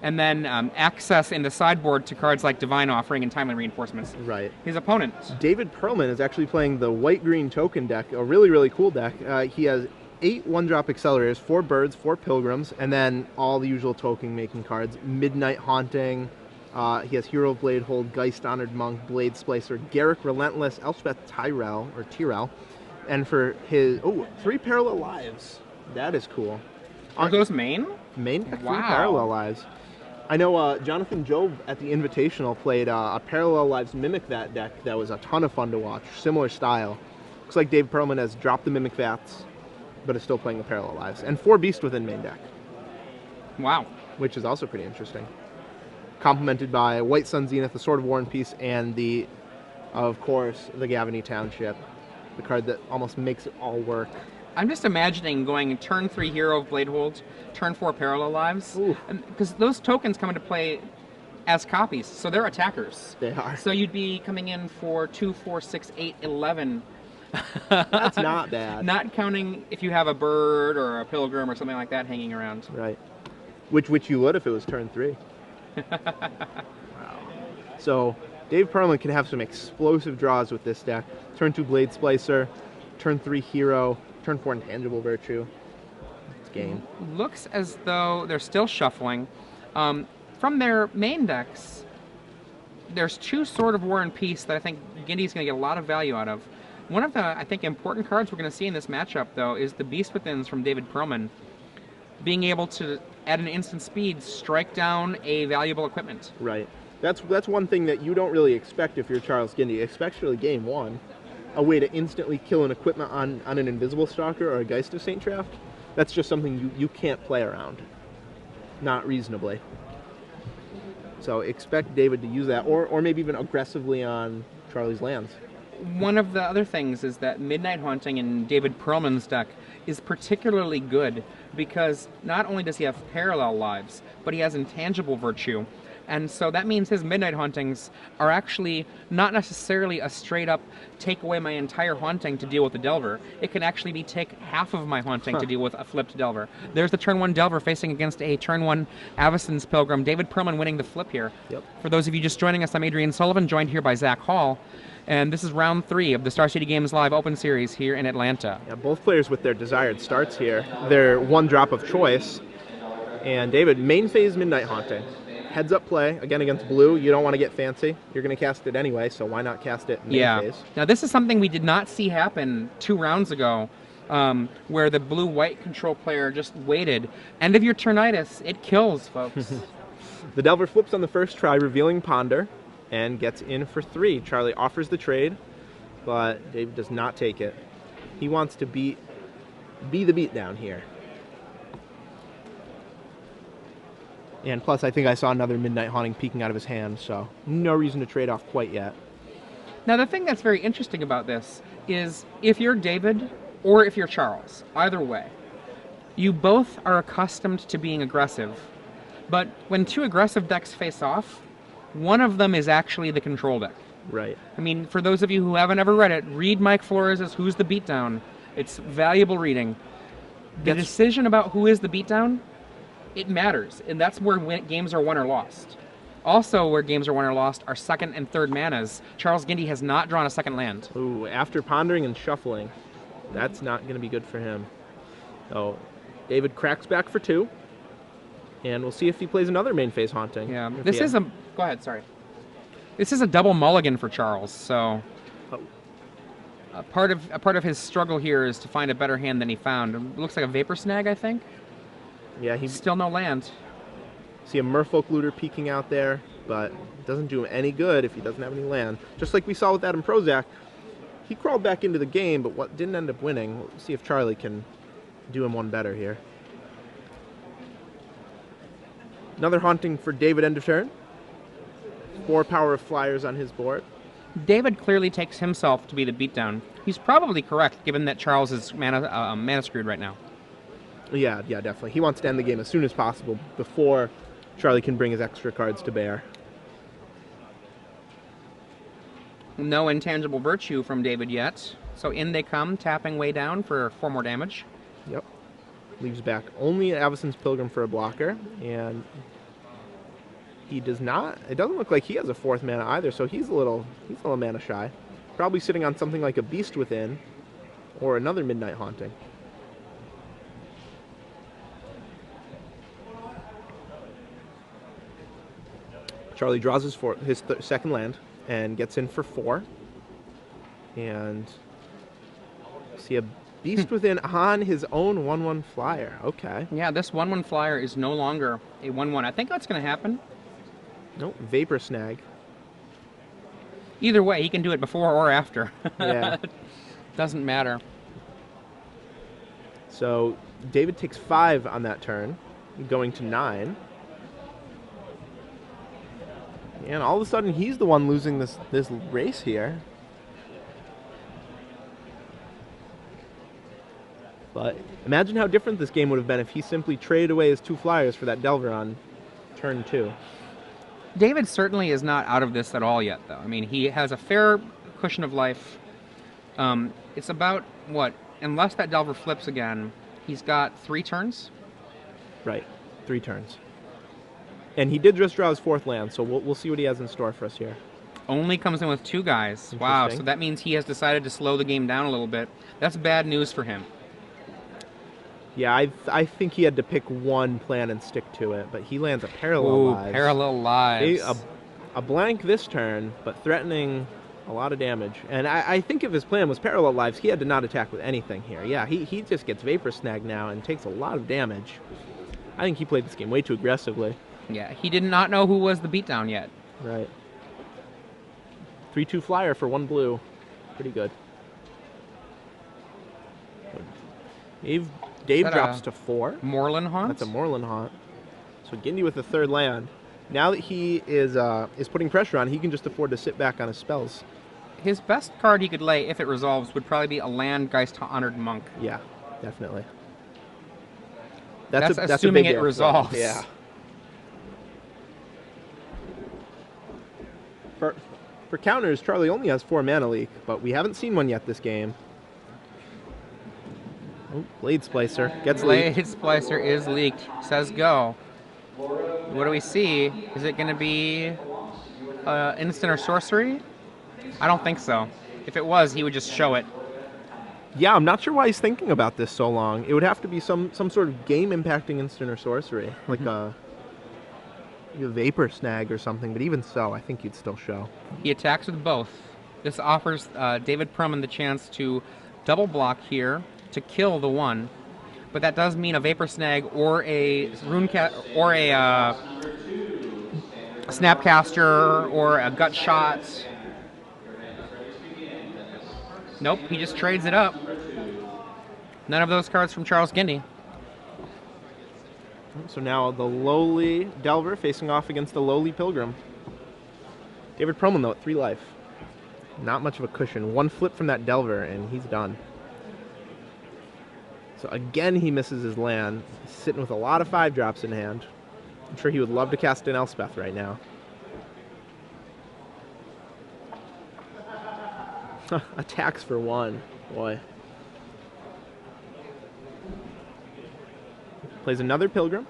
and then access in the sideboard to cards like Divine Offering and Timely Reinforcements. Right. His opponent, David Perlman, is actually playing the white-green token deck, a really, really cool deck. He has 8 one-drop accelerators, 4 birds, 4 pilgrims, and then all the usual token-making cards. Midnight Haunting, he has Hero of Blade Hold, Geist Honored Monk, Blade Splicer, Garrick Relentless, Elspeth Tyrell, and for his, 3 Parallel Lives. That is cool. are those main? Main deck, 3 Wow. Parallel Lives. I know Jonathan Job at the Invitational played a Parallel Lives Mimic Vat deck that was a ton of fun to watch. Similar style. Looks like Dave Perlman has dropped the Mimic Vats, but is still playing the Parallel Lives. And 4 Beast within main deck. Wow. Which is also pretty interesting. Complemented by White Sun Zenith, the Sword of War and Peace, and of course, the Gavany Township. The card that almost makes it all work. I'm just imagining going turn 3 Hero of Blade Hold, turn 4 Parallel Lives. Because those tokens come into play as copies, so they're attackers. They are. So you'd be coming in for 2, 4, 6, 8, 11. That's not bad. Not counting if you have a bird or a pilgrim or something like that hanging around. Right. Which you would if it was turn 3. Wow. So Dave Perlman can have some explosive draws with this deck. Turn 2 Blade Splicer, turn 3 Hero, turn 4 Intangible Virtue. It's game. Looks as though they're still shuffling. From their main decks, there's 2 Sword of War and Peace that I think Gindy's going to get a lot of value out of. One of the, I think, important cards we're going to see in this matchup, though, is the Beast Withins from David Perlman. Being able to, at an instant speed, strike down a valuable equipment. Right. That's one thing that you don't really expect if you're Charles Gindy, especially game 1. A way to instantly kill an equipment on an Invisible Stalker or a Geist of Saint Traft. That's just something you can't play around. Not reasonably. So expect David to use that, or maybe even aggressively on Charlie's lands. One of the other things is that Midnight Haunting in David Perlman's deck is particularly good because not only does he have Parallel Lives, but he has Intangible Virtue. And so that means his Midnight Hauntings are actually not necessarily a straight-up take away my entire Haunting to deal with the Delver. It can actually be take half of my Haunting to deal with a flipped Delver. There's the turn 1 Delver facing against a turn 1 Avacyn's Pilgrim. David Perlman winning the flip here. Yep. For those of you just joining us, I'm Adrian Sullivan, joined here by Zach Hall. And this is round 3 of the Star City Games Live Open Series here in Atlanta. Yeah, both players with their desired starts here. Their 1 drop of choice. And David, main phase Midnight Haunting. Heads up play, again against blue. You don't want to get fancy. You're going to cast it anyway, so why not cast it main phase? Now this is something we did not see happen 2 rounds ago, where the blue-white control player just waited. End of your turnitis, it kills, folks. The Delver flips on the first try, revealing Ponder, and gets in for 3. Charlie offers the trade, but David does not take it. He wants to be the beatdown here. And plus, I think I saw another Midnight Haunting peeking out of his hand, so no reason to trade off quite yet. Now, the thing that's very interesting about this is if you're David or if you're Charles, either way, you both are accustomed to being aggressive. But when 2 aggressive decks face off, one of them is actually the control deck. Right. I mean, for those of you who haven't ever read it, read Mike Flores' Who's the Beatdown. It's valuable reading. The decision about who is the beatdown, it matters, and that's where games are won or lost. Also, where games are won or lost are 2nd and 3rd manas. Charles Gindy has not drawn a 2nd land. Ooh, after pondering and shuffling, that's not going to be good for him. So, David cracks back for 2, and we'll see if he plays another main phase Haunting. Yeah, this is a... Go ahead, sorry. This is a double mulligan for Charles, so... A part of his struggle here is to find a better hand than he found. It looks like a Vapor Snag, I think. Yeah, he still no land. See a Merfolk Looter peeking out there, but it doesn't do him any good if he doesn't have any land. Just like we saw with Adam Prozac, he crawled back into the game, but what didn't end up winning. We'll see if Charlie can do him one better here. Another Haunting for David end of turn. 4 Power of Flyers on his board. David clearly takes himself to be the beatdown. He's probably correct, given that Charles is mana screwed right now. Yeah, definitely. He wants to end the game as soon as possible before Charlie can bring his extra cards to bear. No Intangible Virtue from David yet. So in they come, tapping way down for 4 more damage. Yep. Leaves back only Avacyn's Pilgrim for a blocker, and He does not. It doesn't look like he has a 4th mana either, so he's a little mana shy. Probably sitting on something like a Beast Within or another Midnight Haunting. Charlie draws his second land and gets in for 4. And see a Beast Within on his own 1/1 flyer. Okay. Yeah, this 1/1 flyer is no longer a 1/1. I think that's going to happen. Nope, Vapor Snag. Either way, he can do it before or after. Yeah. Doesn't matter. So David takes 5 on that turn, going to 9. And all of a sudden, he's the one losing this race here. But imagine how different this game would have been if he simply traded away his 2 flyers for that Delver on turn 2. David certainly is not out of this at all yet, though. I mean, he has a fair cushion of life. It's about, what, unless that Delver flips again, he's got 3 turns? Right, 3 turns. And he did just draw his 4th land, so we'll see what he has in store for us here. Only comes in with 2 guys. Wow, so that means he has decided to slow the game down a little bit. That's bad news for him. Yeah, I think he had to pick one plan and stick to it, but he lands a Parallel Lives. Parallel Lives. A blank this turn, but threatening a lot of damage. And I think if his plan was Parallel Lives, he had to not attack with anything here. Yeah, he just gets Vapor Snag now and takes a lot of damage. I think he played this game way too aggressively. Yeah, he did not know who was the beatdown yet. Right. 3/2 flyer for 1 blue. Pretty good. Dave drops to 4. Moorland Haunt? That's a Moorland Haunt. So Gindy with the 3rd land. Now that he is putting pressure on, he can just afford to sit back on his spells. His best card he could lay, if it resolves, would probably be a Land Geist Honored Monk. Yeah, definitely. That's assuming it resolves. Yeah. For counters, Charlie only has 4 mana leak, but we haven't seen one yet this game. Oh, Blade Splicer gets leaked. Blade Splicer is leaked. Says go. What do we see? Is it going to be instant or sorcery? I don't think so. If it was, he would just show it. Yeah, I'm not sure why he's thinking about this so long. It would have to be some sort of game-impacting instant or sorcery, like a Vapor Snag or something, but even so, I think you'd still show. He attacks with both. This offers David Perlman the chance to double block here to kill the 1, but that does mean a Vapor Snag or a or a Snapcaster or a Gut Shot. Nope, he just trades it up. None of those cards from Charles Gindy. So now the lowly Delver facing off against the lowly Pilgrim. David Perlman, though, at 3 life. Not much of a cushion. 1 flip from that Delver, and he's done. So again, he misses his land. He's sitting with a lot of 5-drops in hand. I'm sure he would love to cast an Elspeth right now. Attacks for 1. Boy. Plays another Pilgrim.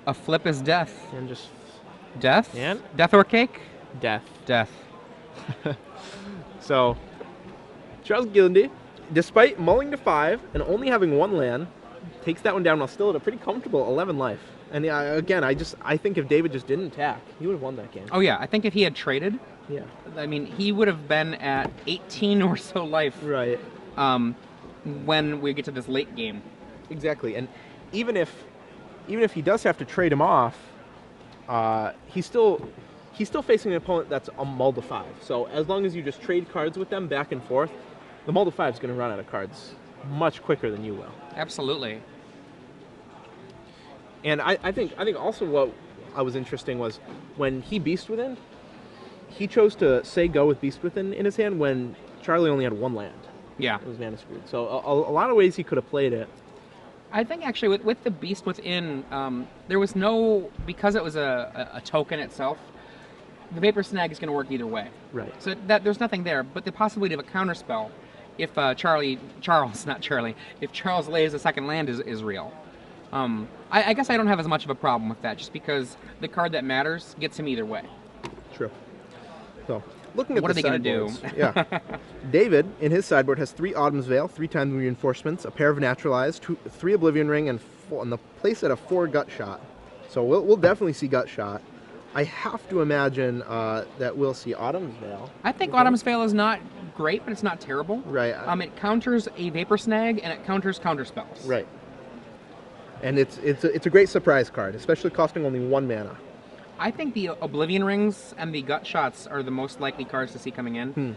A flip is death. And just... Death? And? Death or cake? Death. Death. So, Charles Gindy, despite mulling to 5 and only having 1 land, takes that one down while still at a pretty comfortable 11 life. And again, I think if David just didn't attack, he would have won that game. Oh yeah, I think if he had traded, yeah, I mean, he would have been at 18 or so life. Right. When we get to this late game. Exactly, and even if he does have to trade him off, he's still facing an opponent that's a mull to 5. So as long as you just trade cards with them back and forth, the mull to 5 is going to run out of cards much quicker than you will. Absolutely. And I think also what was interesting was when he Beast Within, he chose to say go with Beast Within in his hand when Charlie only had 1 land. Yeah. It was mana screwed. So a lot of ways he could have played it. I think actually with the Beast Within, there was no, because it was a token itself, the Vapor Snag is going to work either way. Right. So that there's nothing there, but the possibility of a counterspell if if Charles lays a second land is real. I guess I don't have as much of a problem with that, just because the card that matters gets him either way. True. So, looking at What the are they going to sideboards, do? yeah. David, in his sideboard, has 3 Autumn's Veil, 3 times Reinforcements, a pair of Naturalized, 3 Oblivion Ring, and the playset of 4 Gut Shot. So we'll definitely see Gut Shot. I have to imagine that we'll see Autumn's Veil. I think Autumn's Veil is not great, but it's not terrible. Right. It counters a Vapor Snag, and it counters counterspells. Right. And it's a great surprise card, especially costing only 1 mana. I think the Oblivion Rings and the Gut Shots are the most likely cards to see coming in.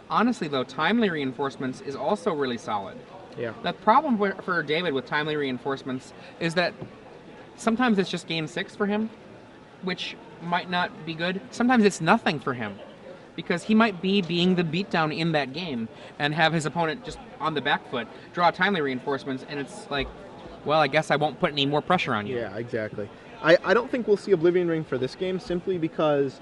Honestly, though, Timely Reinforcements is also really solid. Yeah. The problem for David with Timely Reinforcements is that sometimes it's just game 6 for him, which might not be good. Sometimes it's nothing for him, because he might be being the beatdown in that game and have his opponent just on the back foot draw Timely Reinforcements, and it's like, well, I guess I won't put any more pressure on you. Yeah, exactly. I don't think we'll see Oblivion Ring for this game, simply because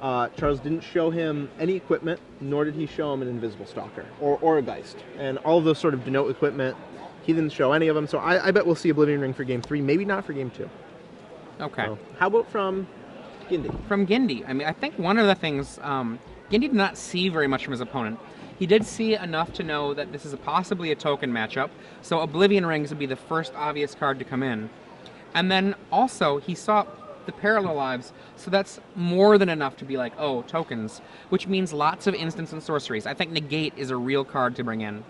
Charles didn't show him any equipment, nor did he show him an Invisible Stalker or a Geist. And all of those sort of denote equipment. He didn't show any of them, so I bet we'll see Oblivion Ring for game 3, maybe not for game 2. Okay. So, how about from Gindy? From Gindy, I think one of the things, Gindy did not see very much from his opponent. He did see enough to know that this is possibly a token matchup, so Oblivion Rings would be the first obvious card to come in. And then also, he saw the Parallel Lives, so that's more than enough to be like, oh, tokens, which means lots of instants and sorceries. I think Negate is a real card to bring in.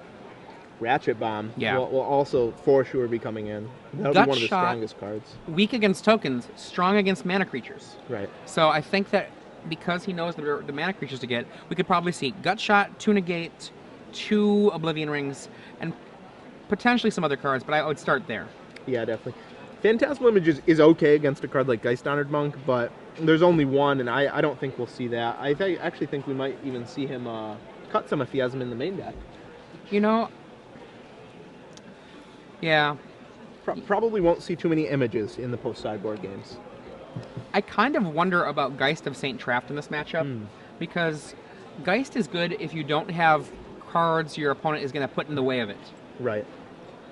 Ratchet Bomb Yeah. will also for sure be coming in. That'll Gut be one of the Shot, strongest cards. Weak against tokens, strong against mana creatures. Right. So I think that because he knows the mana creatures to get, we could probably see Gut Shot, 2 Negate, 2 Oblivion Rings, and potentially some other cards, but I would start there. Yeah, definitely. Phantasmal Image is okay against a card like Geist Honored Monk, but there's only one, and I don't think we'll see that. I actually think we might even see him cut some if he has him in the main deck. You know, yeah. Probably won't see too many images in the post-sideboard games. I kind of wonder about Geist of St. Traft in this matchup, because Geist is good if you don't have cards your opponent is going to put in the way of it. Right.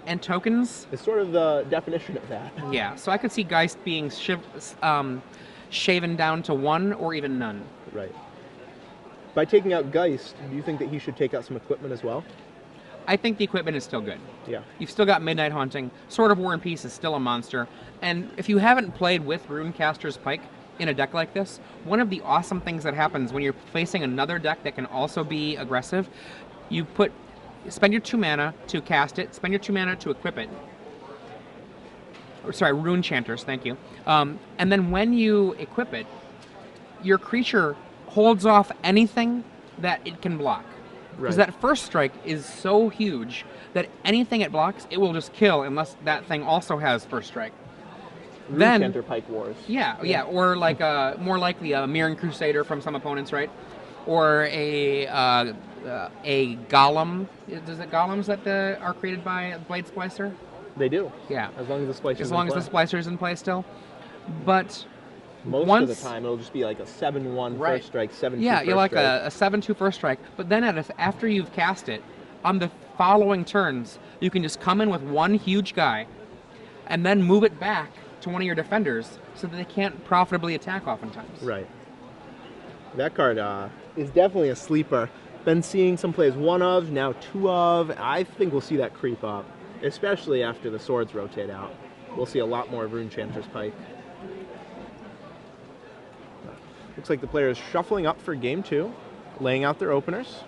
And tokens? It's sort of the definition of that. Yeah, so I could see Geist being shaven down to 1 or even none. Right. By taking out Geist, do you think that he should take out some equipment as well? I think the equipment is still good. Yeah. You've still got Midnight Haunting. Sword of War and Peace is still a monster. And if you haven't played with Runecaster's Pike in a deck like this, one of the awesome things that happens when you're facing another deck that can also be aggressive, you spend your 2 mana to cast it, spend your 2 mana to equip it. Sorry, Rune Chanters, thank you. And then when you equip it, your creature holds off anything that it can block. Because that first strike is so huge that anything it blocks, it will just kill unless that thing also has first strike. Rune Chanter Pike Wars. Yeah, or like more likely a Mirren Crusader from some opponents, right? Or a golem. Is it golems that are created by Blade Splicer? They do. Yeah. As long as the Splicer's As long as the Splicer's in play still. But most of the time, it'll just be like a 7-1 first strike, 7-2 first strike. Yeah, you're like a 7-2 first strike. But then after you've cast it, on the following turns, you can just come in with one huge guy and then move it back to one of your defenders so that they can't profitably attack oftentimes. Right. That card is definitely a sleeper. Been seeing some plays 1 of, now 2 of. I think we'll see that creep up, especially after the swords rotate out. We'll see a lot more of Rune Chanter's Pike. Looks like the player is shuffling up for game 2, laying out their openers.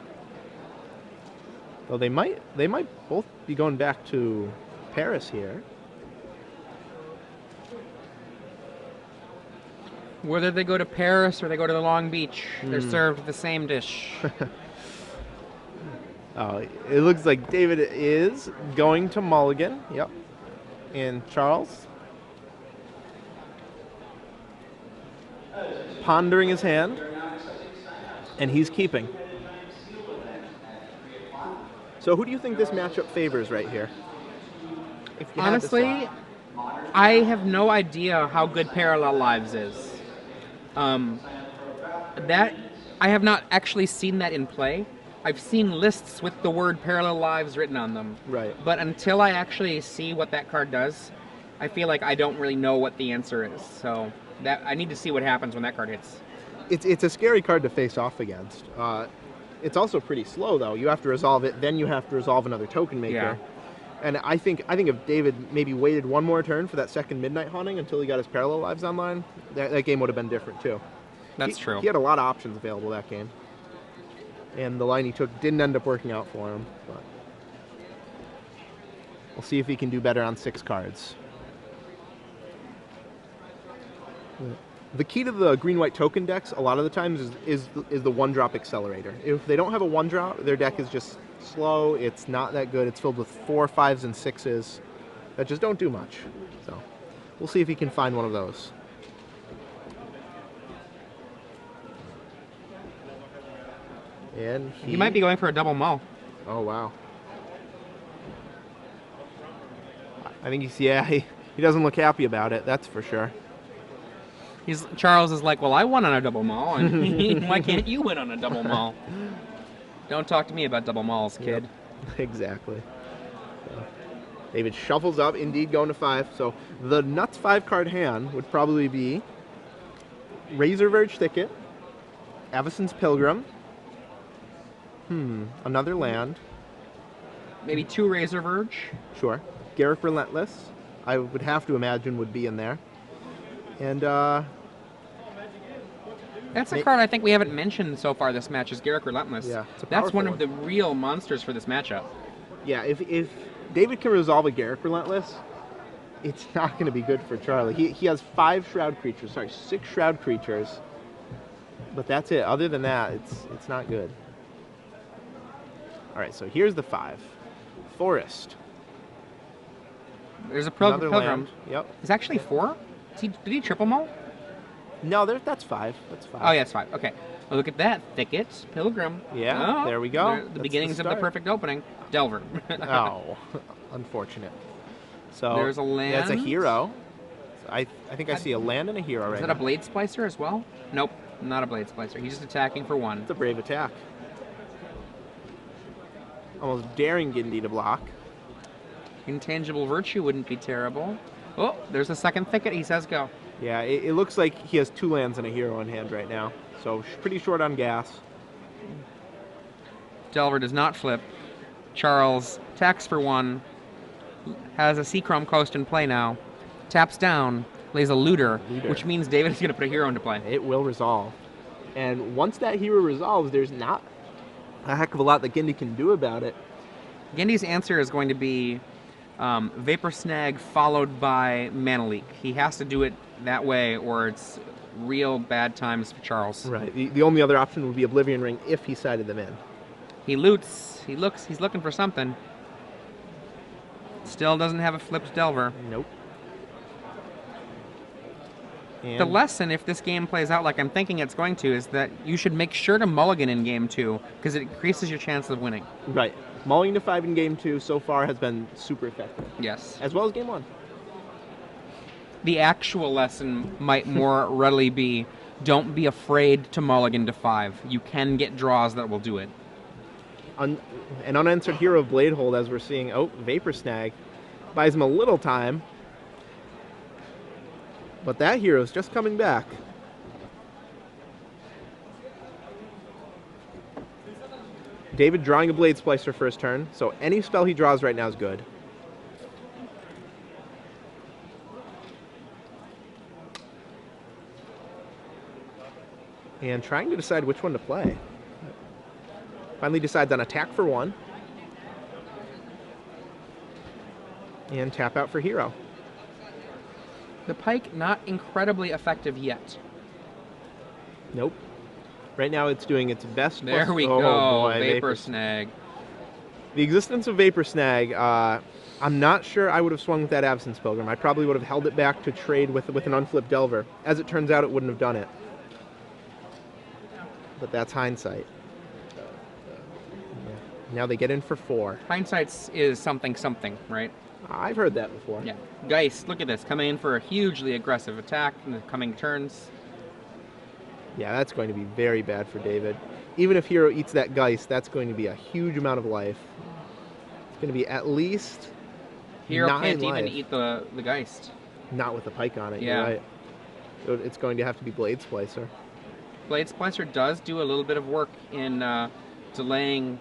Though they might both be going back to Paris here. Whether they go to Paris or they go to the Long Beach, they're served the same dish. Oh, it looks like David is going to mulligan. Yep. And Charles pondering his hand, and he's keeping. So who do you think this matchup favors right here? If you had to Honestly, decide. I have no idea how good Parallel Lives is. That I have not actually seen that in play. I've seen lists with the word Parallel Lives written on them. Right. But until I actually see what that card does, I feel like I don't really know what the answer is. So that I need to see what happens when that card hits. It's a scary card to face off against. It's also pretty slow though. You have to resolve it, then you have to resolve another token maker. Yeah. And I think if David maybe waited one more turn for that second Midnight Haunting until he got his Parallel Lives online, that game would have been different too. That's true. He had a lot of options available that game. And the line he took didn't end up working out for him. But we'll see if he can do better on 6 cards. The key to the green-white token decks a lot of the times is the one-drop accelerator. If they don't have a one-drop, their deck is just slow. It's not that good. It's filled with 4, 5s, and 6s that just don't do much. So we'll see if he can find one of those. And he might be going for a double mull. Oh, wow. I think he doesn't look happy about it, that's for sure. Charles is like, well, I won on a double mull, and why can't you win on a double mull? Don't talk to me about double mulls, kid. Yep. Exactly. So, David shuffles up, indeed going to 5. So the nuts 5-card hand would probably be Razorverge Thicket, Avacyn's Pilgrim, another land. Maybe 2 Razorverge. Sure. Garruk Relentless, I would have to imagine would be in there. And that's a card I think we haven't mentioned so far this match is Garruk Relentless. Yeah, that's one of the real monsters for this matchup. Yeah, if David can resolve a Garruk Relentless, it's not going to be good for Charlie. He has 6 Shroud Creatures, but that's it. Other than that, it's not good. All right, so here's the 5. Forest. There's a Pilgrim. Land. Yep. It's actually 4? Did he triple mull? No, that's 5. That's 5. Oh, yeah, it's 5. Okay. Well, look at that. Thicket, Pilgrim. Yeah, there we go. The beginnings of the perfect opening. Delver. Oh, unfortunate. So there's a land. That's a hero. So I think I see a land and a hero right now. Is that a Blade Splicer as well? Nope, not a Blade Splicer. He's just attacking for 1. It's a brave attack. Almost daring Gindy to block. Intangible Virtue wouldn't be terrible. Oh, there's a second Thicket. He says go. Yeah, it looks like he has 2 lands and a hero in hand right now. So pretty short on gas. Delver does not flip. Charles attacks for 1. Has a Seachrome Coast in play now. Taps down. Lays a Looter, which means David is going to put a hero into play. It will resolve. And once that hero resolves, there's not a heck of a lot that Gindy can do about it. Gindy's answer is going to be Vapor Snag followed by Mana Leak. He has to do it that way or it's real bad times for Charles. Right. The only other option would be Oblivion Ring if he sided them in. He loots. He's looking for something. Still doesn't have a flipped Delver. Nope. And the lesson, if this game plays out like I'm thinking it's going to, is that you should make sure to mulligan in game 2 because it increases your chance of winning. Right. Mulling to 5 in game 2 so far has been super effective. Yes. As well as game 1. The actual lesson might more readily be don't be afraid to mulligan to 5. You can get draws that will do it. An unanswered hero of Bladehold, as we're seeing. Oh, Vapor Snag buys him a little time. But that hero's just coming back. David drawing a Blade Splicer for his turn, so any spell he draws right now is good. And trying to decide which one to play. Finally decides on attack for 1. And tap out for hero. The Pike not incredibly effective yet. Nope. Right now it's doing its best. There we go. Boy, Vapor Snag. The existence of Vapor Snag, I'm not sure I would have swung with that Avacyn's Pilgrim. I probably would have held it back to trade with an unflipped Delver. As it turns out, it wouldn't have done it. But that's hindsight. Now they get in for 4. Hindsight is something, right? I've heard that before. Yeah. Geist, look at this. Coming in for a hugely aggressive attack in the coming turns. Yeah, that's going to be very bad for David. Even if hero eats that Geist, that's going to be a huge amount of life. It's going to be at least Hero 9 can't even life. eat the Geist. Not with the pike on it, Yeah. you're right. It's going to have to be Blade Splicer. Blade Splicer does do a little bit of work in delaying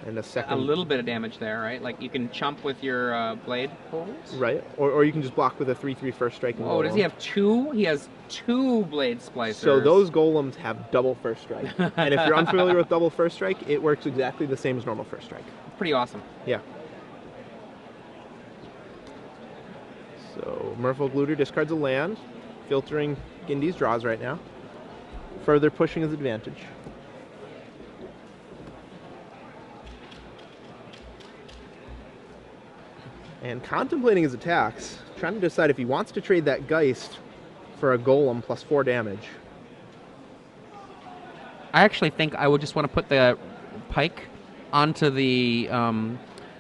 And a second. a little bit of damage there, right? Like you can chump with your blade pulls. Right, or you can just block with a 3/3 first strike. Oh, does he have 2? He has 2 Blade Splicers. So those golems have double first strike. And if you're unfamiliar with double first strike, it works exactly the same as normal first strike. Pretty awesome. Yeah. So Merfolk Looter discards a land, filtering Gindy's draws right now. Further pushing his advantage. And contemplating his attacks, trying to decide if he wants to trade that Geist for a Golem plus 4 damage. I actually think I would just want to put the pike onto the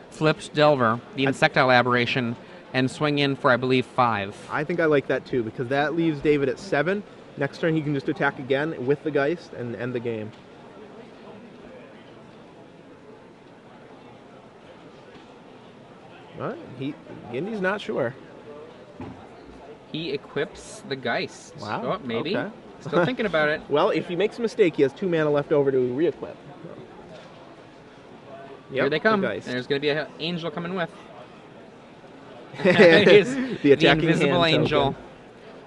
flipped Delver, the Insectile Aberration, and swing in for, I believe, 5. I think I like that too, because that leaves David at 7. Next turn he can just attack again with the Geist and end the game. What? Gindy's not sure. He equips the Geist. Wow. Oh, maybe. Okay. Still thinking about it. Well, if he makes a mistake, he has 2 mana left over to re-equip. Here they come. The Geist. There's going to be an angel coming with. The attacking invisible hand angel. token.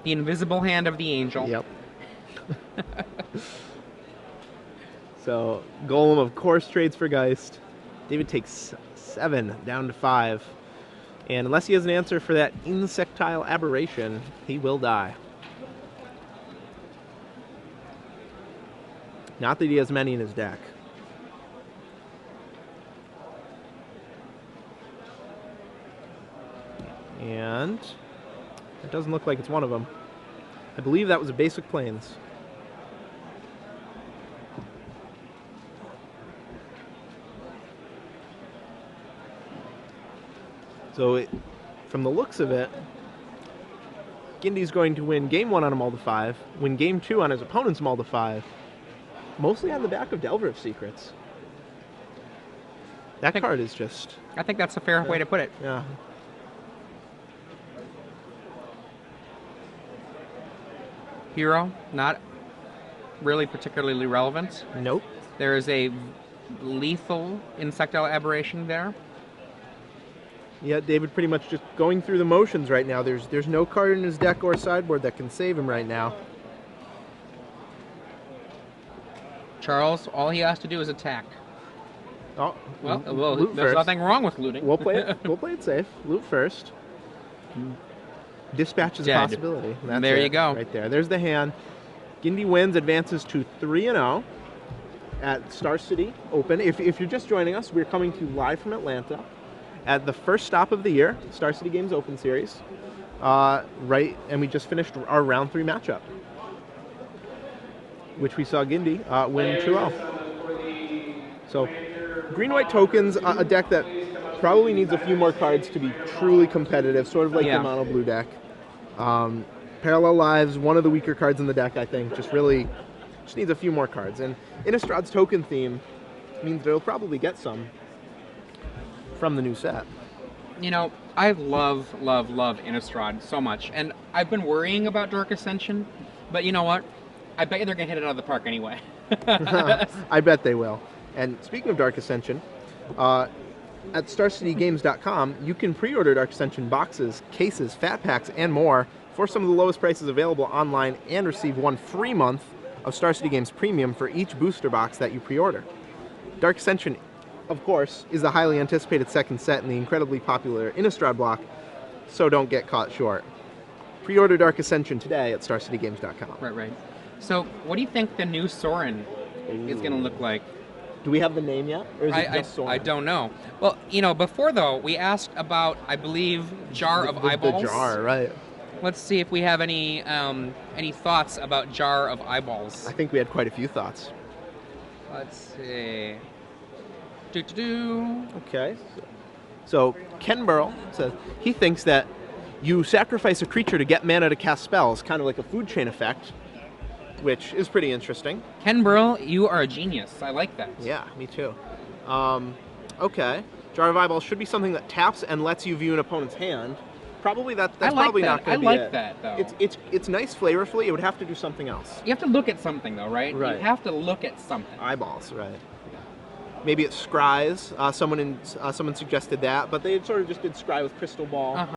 The invisible hand of the angel. Yep. So, Golem, of course, trades for Geist. David takes 7 down to 5. And unless he has an answer for that Insectile Aberration, he will die. Not that he has many in his deck. And it doesn't look like it's one of them. I believe that was a basic Plains. So, from the looks of it, Gindy's going to win Game 1 on a Mull to 5, win Game 2 on his opponent's Mull to 5, mostly on the back of Delver of Secrets. That card is just... I think that's a fair way to put it. Yeah. Hero, not really particularly relevant. Nope. There is a lethal Insectile Aberration there. Yeah, David pretty much just going through the motions right now. There's no card in his deck or sideboard that can save him right now. Charles, all he has to do is attack. Oh, Well, loot there's first. nothing wrong with looting. We'll play it safe. Loot first. Dispatch is a Dead. possibility. That's There it, you go. Right there. There's the hand. Gindy wins, advances to 3-0 at Star City Open. If you're just joining us, we're coming to you live from Atlanta at the first stop of the year, Star City Games Open Series. Right, and we just finished our round 3 matchup, which we saw Gindy win 2-0. So, green-white tokens, a deck that probably needs a few more cards to be truly competitive, sort of like the mono-blue deck. Parallel Lives, one of the weaker cards in the deck, I think, just needs a few more cards. And Innistrad's token theme means that it'll probably get some from the new set. You know, I love Innistrad so much, and I've been worrying about Dark Ascension, but you know what? I bet you they're going to hit it out of the park anyway. I bet they will. And speaking of Dark Ascension, at StarCityGames.com, you can pre-order Dark Ascension boxes, cases, fat packs, and more for some of the lowest prices available online, and receive 1 free month of Star City Games Premium for each booster box that you pre-order. Dark Ascension, of course, is the highly anticipated second set in the incredibly popular Innistrad block, so don't get caught short. Pre-order Dark Ascension today at StarCityGames.com. Right. So, what do you think the new Sorin is going to look like? Do we have the name yet, or is it just Sorin? I don't know. Well, you know, before though, we asked about, I believe, Jar of Eyeballs. The jar, right. Let's see if we have any thoughts about Jar of Eyeballs. I think we had quite a few thoughts. Let's see. Okay. So Ken Burrell says he thinks that you sacrifice a creature to get mana to cast spells, kind of like a food chain effect, which is pretty interesting. Ken Burrell, you are a genius. I like that. Yeah, me too. Okay. Jar of Eyeballs should be something that taps and lets you view an opponent's hand. Probably that's I like probably that. not going to be I it. like that though. It's nice flavorfully. It would have to do something else. You have to look at something though, right? Right. You have to look at something. Eyeballs, right? Maybe it's scries. Someone suggested that, but they sort of just did scry with crystal ball.